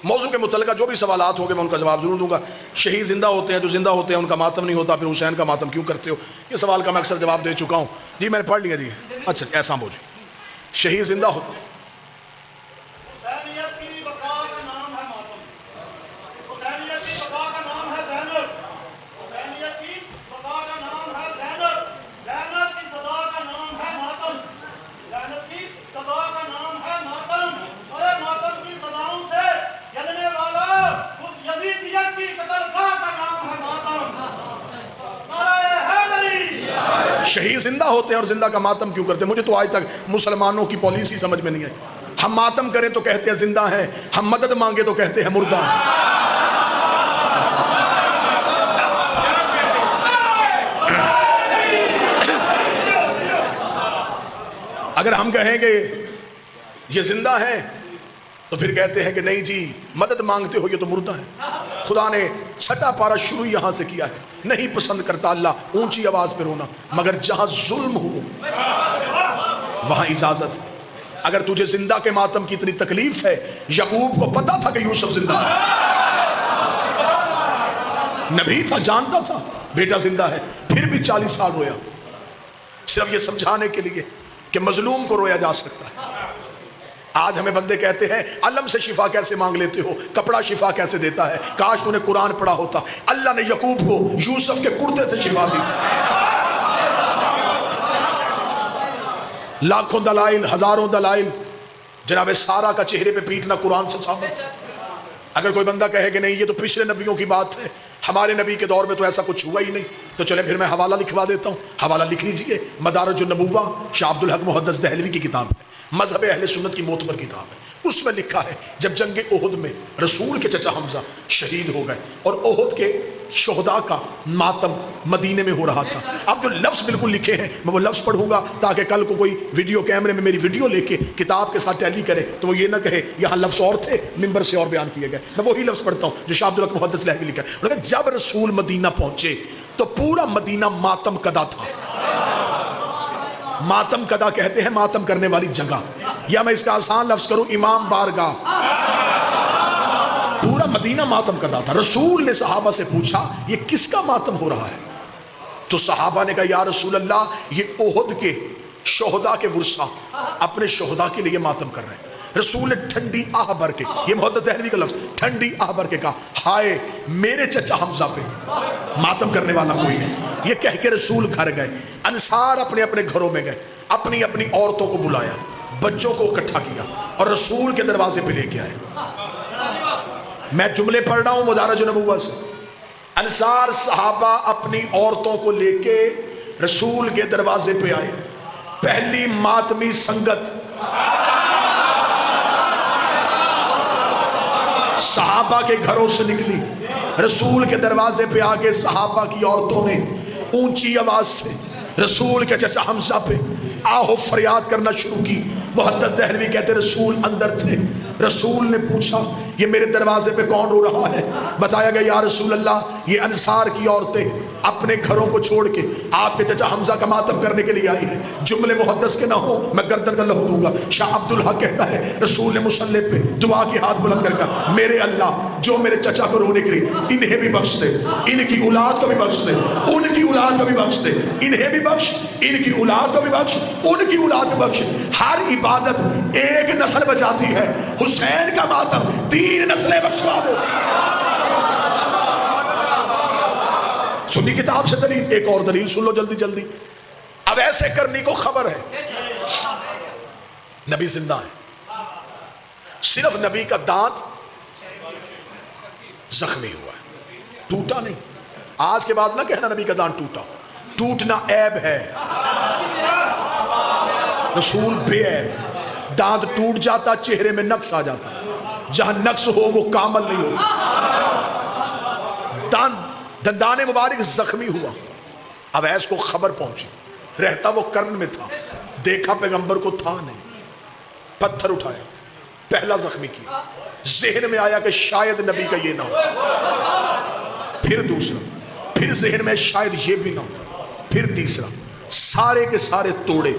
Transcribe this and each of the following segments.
موضوع کے متعلقہ جو بھی سوالات ہوں گے میں ان کا جواب ضرور دوں گا. شہید زندہ ہوتے ہیں، جو زندہ ہوتے ہیں ان کا ماتم نہیں ہوتا، پھر حسین کا ماتم کیوں کرتے ہو؟ یہ سوال کا میں اکثر جواب دے چکا ہوں. جی میں نے پڑھ لیا. جی اچھا ایسا ہو جی. شہید زندہ ہوتے شہید زندہ ہوتے ہیں اور زندہ کا ماتم کیوں کرتے ہیں؟ مجھے تو آج تک مسلمانوں کی پالیسی سمجھ میں نہیں آئی. ہم ماتم کریں تو کہتے ہیں زندہ ہیں، ہم مدد مانگے تو کہتے ہیں مردہ ہیں. اگر ہم کہیں گے یہ زندہ ہیں تو پھر کہتے ہیں کہ نہیں جی مدد مانگتے ہو، یہ تو مردہ ہے. خدا نے چھٹا پارا شروع یہاں سے کیا ہے. نہیں پسند کرتا اللہ اونچی آواز پہ رونا، مگر جہاں ظلم ہو وہاں اجازت. اگر تجھے زندہ کے ماتم کی اتنی تکلیف ہے، یعقوب کو پتا تھا کہ یوسف زندہ ہے، نبی تھا، جانتا تھا بیٹا زندہ ہے، پھر بھی 40 سال رویا، صرف یہ سمجھانے کے لیے کہ مظلوم کو رویا جا سکتا ہے. آج ہمیں بندے کہتے ہیں علم سے شفا کیسے مانگ لیتے ہو، کپڑا شفا کیسے دیتا ہے؟ کاش تو نے قرآن پڑھا ہوتا. اللہ نے یعقوب کو یوسف کے کرتے سے شفا دی تھی. لاکھوں دلائل، ہزاروں دلائل جناب سارا کا چہرے پہ پیٹنا قرآن سے ثابت ہے. اگر کوئی بندہ کہے کہ نہیں یہ تو پچھلے نبیوں کی بات ہے، ہمارے نبی کے دور میں تو ایسا کچھ ہوا ہی نہیں، تو چلے پھر میں حوالہ لکھوا دیتا ہوں. حوالہ لکھ لیجئے، مدارج النبوہ، شاہ عبدالحق محدث دہلوی کی کتاب ہے، مذہب اہل سنت کی معتبر کتاب ہے. اس میں لکھا ہے جب جنگ احد میں رسول کے چچا حمزہ شہید ہو گئے اور احد کے شہداء کا ماتم مدینے میں ہو رہا تھا. اب جو لفظ بالکل لکھے ہیں میں وہ لفظ پڑھوں گا تاکہ کل کو کوئی ویڈیو کیمرے میں میری ویڈیو لے کے کتاب کے ساتھ ٹیلی کرے تو وہ یہ نہ کہے یہاں لفظ اور تھے، ممبر سے اور بیان کیے گئے. میں وہی لفظ پڑھتا ہوں جو شاہ عبدالحق محدث دہلوی لکھا ہے. لیکن جب رسول مدینہ پہنچے تو پورا مدینہ ماتم کدا تھا. ماتم کدا کہتے ہیں ماتم کرنے والی جگہ، یا میں اس کا آسان لفظ کروں امام بارگاہ. پورا مدینہ ماتم کدا تھا. رسول نے صحابہ سے پوچھا یہ کس کا ماتم ہو رہا ہے؟ تو صحابہ نے کہا یا رسول اللہ یہ احد کے شہداء کے ورثہ اپنے شہداء کے لیے ماتم کر رہے ہیں. رسول نے ٹھنڈی آہ بھر کے، یہ محدث دہلوی کا لفظ، ٹھنڈی آہ بھر کے کہا ہائے میرے چچا حمزہ پہ ماتم کرنے والا کوئی نہیں. یہ کہہ کے رسول گھر گئے. انصار اپنے اپنے گھروں میں گئے، اپنی اپنی عورتوں کو بلایا، بچوں کو اکٹھا کیا اور رسول کے دروازے پہ لے کے آئے. میں جملے پڑھ رہا ہوں مدارج النبوہ سے. انصار صحابہ اپنی عورتوں کو لے کے رسول کے دروازے پہ آئے. پہلی ماتمی سنگت صحابہ کے گھروں سے نکلی، رسول کے دروازے پہ آگے صحابہ کی عورتوں نے اونچی آواز سے رسول کے چچا حمزہ پہ آہو فریاد کرنا شروع کی. محدث دہلوی کہتے رسول اندر تھے. رسول نے پوچھا یہ میرے دروازے پہ کون رو رہا ہے؟ بتایا گیا یا رسول اللہ یہ انصار کی عورتیں اپنے گھروں کو چھوڑ کے آپ کے چچا حمزہ کا ماتم کرنے کے لیے آئی ہیں. جملے محدث کے نہ ہو میں گردن کا لہو دوں گا. شاہ عبدالحق کہتا ہے رسول نے مصلی پہ دعا کی ہاتھ بلند کر کہا میرے اللہ جو میرے چچا کو رونے کے لیے انہیں بھی بخش دے، ان کی اولاد کو بھی بخش دے، ان کی اولاد کو بھی بخش دے، انہیں بھی بخش، ان کی اولاد کو بھی بخش، ان کی اولاد کو بخش. ہر عبادت ایک نسل بچاتی ہے، حسین کا ماتم 3 نسلیں بخشوا دیتی. سنی کتاب سے دلیل. ایک اور دلیل سن لو جلدی جلدی. اب ایسے کرنی کو خبر ہے نبی زندہ ہے، صرف نبی کا دانت زخمی ہوا ہے، ٹوٹا نہیں. آج کے بعد نہ کہنا نبی کا دانت ٹوٹا، ٹوٹنا عیب ہے. رسول بے عیب. دانت ٹوٹ جاتا چہرے میں نقص آ جاتا، جہاں نقص ہو وہ کامل نہیں ہو. دندان مبارک زخمی ہوا. اب ایس کو خبر پہنچی، رہتا وہ کرن میں تھا، دیکھا پیغمبر کو تھا نہیں، پتھر اٹھایا، پہلا زخمی کیا. ذہن میں آیا کہ شاید نبی کا یہ نہ ہو، پھر دوسرا، پھر ذہن میں شاید یہ بھی نہ ہو، پھر تیسرا. سارے کے سارے توڑے،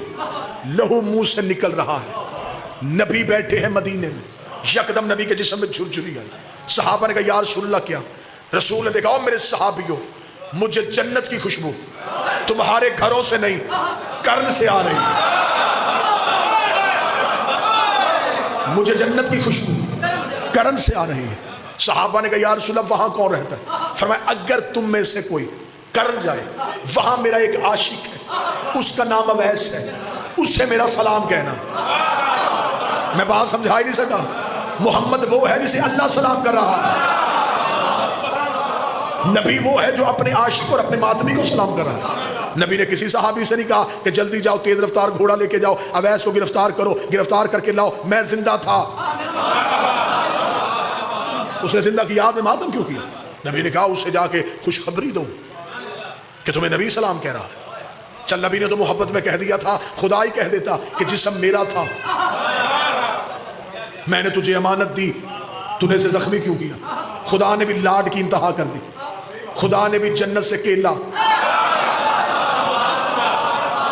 لہو منہ سے نکل رہا ہے. نبی بیٹھے ہیں مدینے میں، یکدم نبی کے جسم میں جھرجھری آئی. صحابہ نے کہا یا رسول اللہ کیا؟ رسول نے دیکھا او میرے صحابیوں، مجھے جنت کی خوشبو تمہارے گھروں سے نہیں کرن سے آ رہی ہے. مجھے جنت کی خوشبو کرن سے آ رہی ہے. صحابہ نے کہا یا رسول اللہ وہاں کون رہتا ہے؟ فرمایا اگر تم میں سے کوئی کرن جائے، وہاں میرا ایک عاشق ہے، اس کا نام اویس ہے، اسے میرا سلام کہنا. میں بات سمجھا ہی نہیں سکا. محمد وہ ہے جسے اللہ سلام کر رہا ہے. نبی وہ ہے جو اپنے عاشق اور اپنے ماتمی کو سلام کر رہا ہے. نبی نے کسی صحابی سے نہیں کہا کہ جلدی جاؤ تیز رفتار گھوڑا لے کے جاؤ اویس کو گرفتار کرو، گرفتار کر کے لاؤ، میں زندہ تھا. اس نے زندہ کی یاد میں ماتم کیوں کیا؟ نبی نے کہا اسے جا کے خوشخبری دو کہ تمہیں نبی سلام کہہ رہا ہے. چل نبی نے تو محبت میں کہہ دیا تھا، خدا ہی کہہ دیتا کہ جسم میرا تھا، میں نے تجھے امانت دی، تو نے اسے زخمی کیوں کیا؟ خدا نے بھی لاڈ کی انتہا کر دی. خدا نے بھی جنت سے کیلا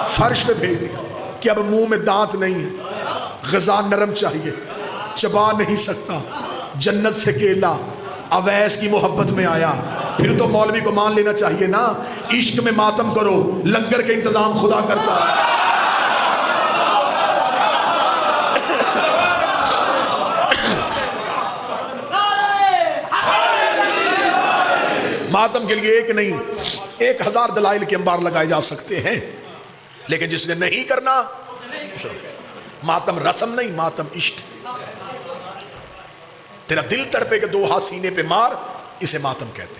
فرش پہ بھیج دیا کہ اب منہ میں دانت نہیں ہے، غذا نرم چاہیے، چبا نہیں سکتا. جنت سے کیلا اویس کی محبت میں آیا. پھر تو مولوی کو مان لینا چاہیے نا، عشق میں ماتم کرو، لنگر کے انتظام خدا کرتا ہے. ماتم کے لیے ایک نہیں 1000 دلائل کے انبار لگائے جا سکتے ہیں، لیکن جس نے نہیں کرنا، ماتم رسم نہیں، ماتم عشق. تیرا دل تڑپے کہ 2 ہاتھ سینے پہ مار، اسے ماتم کہتے ہیں.